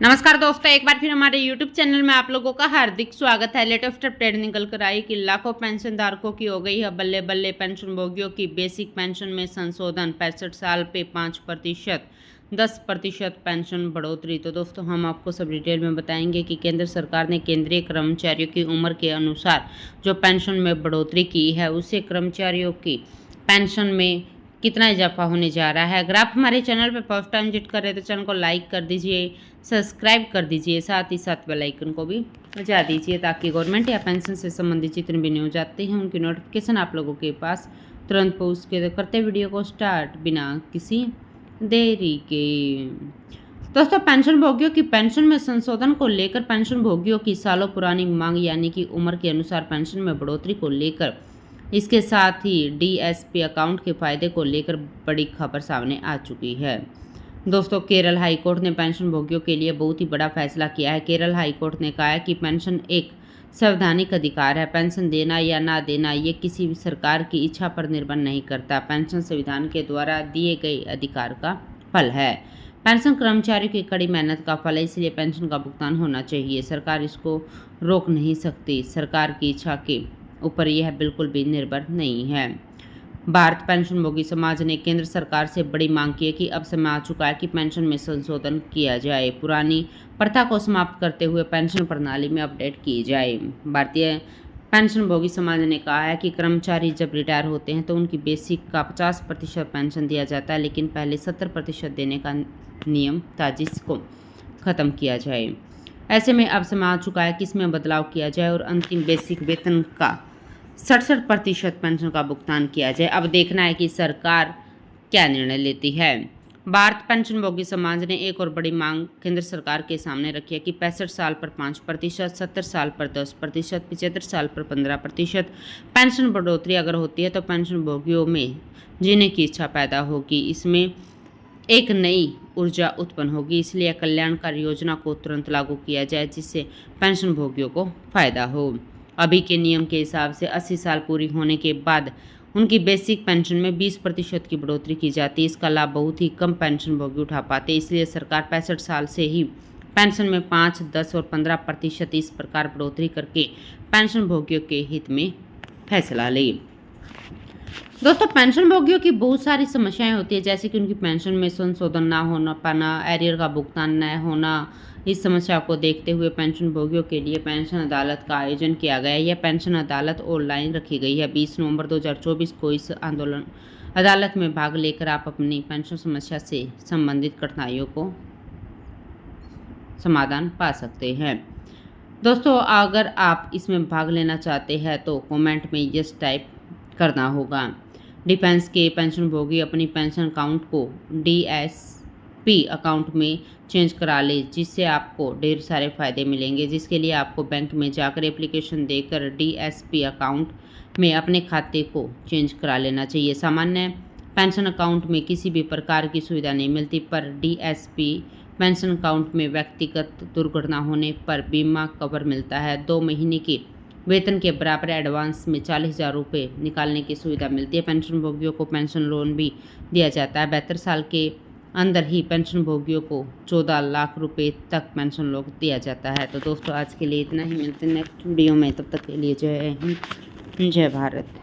नमस्कार दोस्तों, एक बार फिर हमारे YouTube चैनल में आप लोगों का हार्दिक स्वागत है। लेटेस्ट अपडेट निकल कर आई कि लाखों पेंशन धारकों की हो गई है बल्ले बल्ले। पेंशन भोगियों की बेसिक पेंशन में संशोधन, 65 साल पे 5%, 10% पेंशन बढ़ोतरी। तो दोस्तों, हम आपको सब डिटेल में बताएंगे कि केंद्र सरकार ने केंद्रीय कर्मचारियों की उम्र के अनुसार जो पेंशन में बढ़ोतरी की है, उससे कर्मचारियों की पेंशन में कितना इजाफा होने जा रहा है। अगर आप हमारे चैनल पर फर्स्ट टाइम विजिट कर रहे हैं तो चैनल को लाइक कर दीजिए, सब्सक्राइब कर दीजिए, साथ ही साथ बेल आइकन को भी बजा दीजिए ताकि गवर्नमेंट या पेंशन से संबंधित जितने भी न्यूज आते हैं उनकी नोटिफिकेशन आप लोगों के पास तुरंत पहुँच के। करते वीडियो को स्टार्ट बिना किसी देरी के। दोस्तों, पेंशन भोगियों की पेंशन में संशोधन को लेकर पेंशन भोगियों की सालों पुरानी मांग यानी कि उम्र के अनुसार पेंशन में बढ़ोतरी को लेकर, इसके साथ ही डीएसपी अकाउंट के फायदे को लेकर बड़ी खबर सामने आ चुकी है। दोस्तों, केरल हाईकोर्ट ने पेंशन भोगियों के लिए बहुत ही बड़ा फैसला किया है। केरल हाईकोर्ट ने कहा है कि पेंशन एक संवैधानिक अधिकार है। पेंशन देना या ना देना ये किसी भी सरकार की इच्छा पर निर्भर नहीं करता। पेंशन संविधान के द्वारा दिए गए अधिकार का फल है। पेंशन कर्मचारियों की कड़ी मेहनत का फल है, इसलिए पेंशन का भुगतान होना चाहिए। सरकार इसको रोक नहीं सकती। सरकार की इच्छा के ऊपर यह बिल्कुल भी निर्भर नहीं है। भारत पेंशन भोगी समाज ने केंद्र सरकार से बड़ी मांग की है कि अब समय आ चुका है कि पेंशन में संशोधन किया जाए। पुरानी प्रथा को समाप्त करते हुए पेंशन प्रणाली में अपडेट की जाए। भारतीय पेंशन भोगी समाज ने कहा है कि कर्मचारी जब रिटायर होते हैं तो उनकी बेसिक का 50% पेंशन दिया जाता है, लेकिन पहले 70% देने का नियम था जिसको खत्म किया जाए। ऐसे में अब समय आ चुका है कि इसमें बदलाव किया जाए और अंतिम बेसिक वेतन का 67% पेंशन का भुगतान किया जाए। अब देखना है कि सरकार क्या निर्णय लेती है। भारत पेंशन भोगी समाज ने एक और बड़ी मांग केंद्र सरकार के सामने रखी है कि 65 साल पर 5%, 70 साल पर 10%, 75 साल पर 15% पेंशन बढ़ोतरी अगर होती है तो पेंशन भोगियों में जीने की इच्छा पैदा होगी। इसमें एक नई ऊर्जा उत्पन्न होगी, इसलिए कल्याणकारी योजना को तुरंत लागू किया जाए जिससे पेंशन भोगियों को फायदा हो। अभी के नियम के हिसाब से 80 साल पूरी होने के बाद उनकी बेसिक पेंशन में 20% की बढ़ोतरी की जाती है। इसका लाभ बहुत ही कम पेंशन भोगी उठा पाते, इसलिए सरकार 65 साल से ही पेंशन में 5, 10 और 15% इस प्रकार बढ़ोतरी करके पेंशन भोगियों के हित में फैसला ले। दोस्तों, पेंशन भोगियों की बहुत सारी समस्याएं होती है, जैसे कि उनकी पेंशन में संशोधन ना होना पाना, एरियर का भुगतान न होना। इस समस्या को देखते हुए पेंशन भोगियों के लिए पेंशन अदालत का आयोजन किया गया है। यह पेंशन अदालत ऑनलाइन रखी गई है। 20 नवंबर 2024 को इस अदालत में भाग लेकर आप अपनी पेंशन समस्या से संबंधित कठिनाइयों को समाधान पा सकते हैं। दोस्तों, अगर आप इसमें भाग लेना चाहते हैं तो कमेंट में यस टाइप करना होगा। डिफेंस के पेंशन भोगी अपनी पेंशन अकाउंट को डीएसपी अकाउंट में चेंज करा ले, जिससे आपको ढेर सारे फायदे मिलेंगे, जिसके लिए आपको बैंक में जाकर एप्लीकेशन देकर डीएसपी अकाउंट में अपने खाते को चेंज करा लेना चाहिए। सामान्य पेंशन अकाउंट में किसी भी प्रकार की सुविधा नहीं मिलती, पर डीएसपी पेंशन अकाउंट में व्यक्तिगत दुर्घटना होने पर बीमा कवर मिलता है। 2 महीने की वेतन के बराबर एडवांस में 40,000 रुपये निकालने की सुविधा मिलती है। पेंशन भोगियों को पेंशन लोन भी दिया जाता है। 72 साल के अंदर ही पेंशन भोगियों को 14 लाख रुपए तक पेंशन लोन दिया जाता है। तो दोस्तों, आज के लिए इतना ही। मिलते हैं नेक्स्ट वीडियो में, तब तक के लिए जय हिंद, जय भारत।